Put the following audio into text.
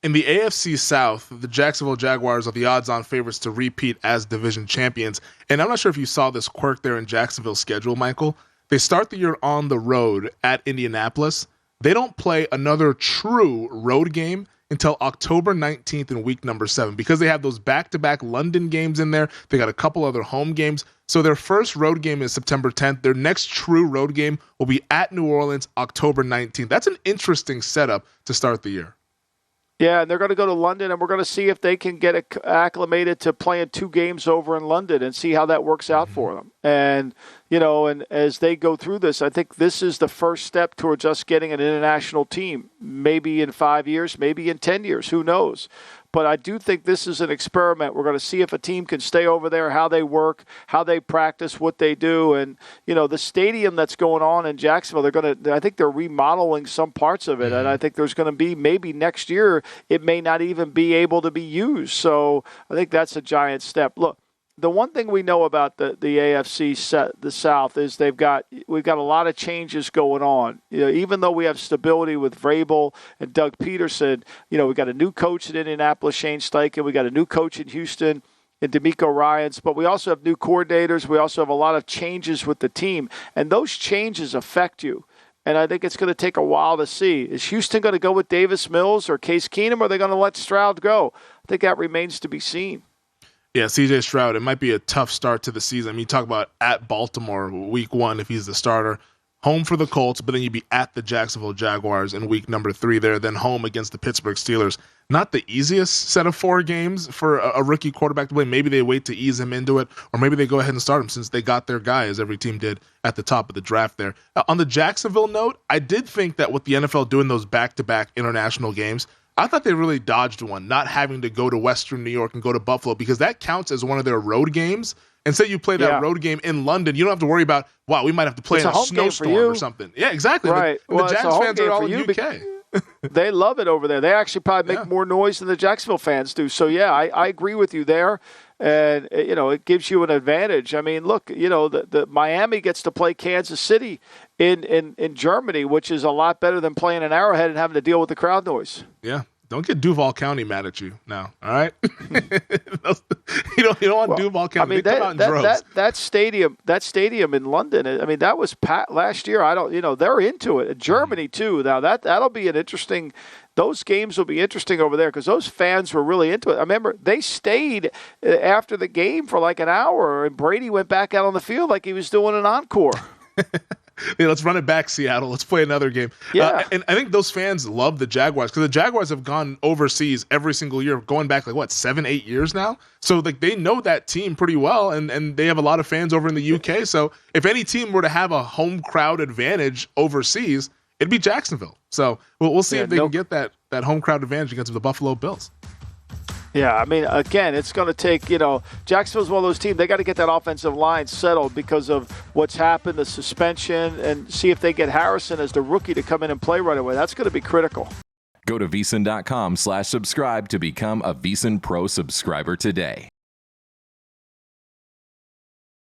In the AFC South, the Jacksonville Jaguars are the odds-on favorites to repeat as division champions. And I'm not sure if you saw this quirk there in Jacksonville's schedule, Michael. They start the year on the road at Indianapolis. They don't play another true road game until October 19th in week number 7 because they have those back-to-back London games in there. They got a couple other home games. So their first road game is September 10th. Their next true road game will be at New Orleans October 19th. That's an interesting setup to start the year. Yeah, and they're going to go to London, and we're going to see if they can get acclimated to playing 2 games over in London and see how that works out for them. And, and as they go through this, I think this is the first step towards us getting an international team, maybe in 5 years, maybe in 10 years, who knows. But I do think this is an experiment. We're going to see if a team can stay over there, how they work, how they practice, what they do. And, the stadium that's going on in Jacksonville, I think they're remodeling some parts of it. And I think there's going to be, maybe next year, it may not even be able to be used. So I think that's a giant step. Look, the one thing we know about the AFC the South is we've got a lot of changes going on. Even though we have stability with Vrabel and Doug Peterson, we got a new coach in Indianapolis, Shane Steichen. We got a new coach in Houston, in D'Amico Ryans. But we also have new coordinators. We also have a lot of changes with the team, and those changes affect you. And I think it's going to take a while to see. Is Houston going to go with Davis Mills or Case Keenum, or are they going to let Stroud go? I think that remains to be seen. Yeah, C.J. Stroud, it might be a tough start to the season. I mean, you talk about at Baltimore week 1 if he's the starter, home for the Colts, but then you'd be at the Jacksonville Jaguars in week number 3 there, then home against the Pittsburgh Steelers. Not the easiest set of 4 games for a rookie quarterback to play. Maybe they wait to ease him into it, or maybe they go ahead and start him since they got their guy, as every team did at the top of the draft there. On the Jacksonville note, I did think that with the NFL doing those back-to-back international games, I thought they really dodged one, not having to go to Western New York and go to Buffalo, because that counts as one of their road games. And say you play that road game in London, you don't have to worry about, wow, we might have to play in a snowstorm or something. Yeah, exactly. Right. The Jags fans are all in the UK. They love it over there. They actually probably make more noise than the Jacksonville fans do. So, yeah, I agree with you there. And, it gives you an advantage. I mean, look, the Miami gets to play Kansas City in Germany, which is a lot better than playing in Arrowhead and having to deal with the crowd noise. Yeah. Don't get Duval County mad at you now, all right? you don't want Duval County. I mean, they come out in droves. That stadium in London, I mean, that was last year. They're into it. Germany too. Now that'll be an interesting. Those games will be interesting over there because those fans were really into it. I remember they stayed after the game for like an hour, and Brady went back out on the field like he was doing an encore. Yeah, let's run it back, Seattle. Let's play another game. Yeah. And I think those fans love the Jaguars because the Jaguars have gone overseas every single year, going back 7-8 years now. So they know that team pretty well, and they have a lot of fans over in the UK. So if any team were to have a home crowd advantage overseas, it'd be Jacksonville. So we'll see if they can get that home crowd advantage against the Buffalo Bills. Yeah, I mean, again, it's going to take, Jacksonville's one of those teams, they got to get that offensive line settled because of what's happened, the suspension, and see if they get Harrison as the rookie to come in and play right away. That's going to be critical. Go to VSiN.com/subscribe to become a VSiN Pro subscriber today.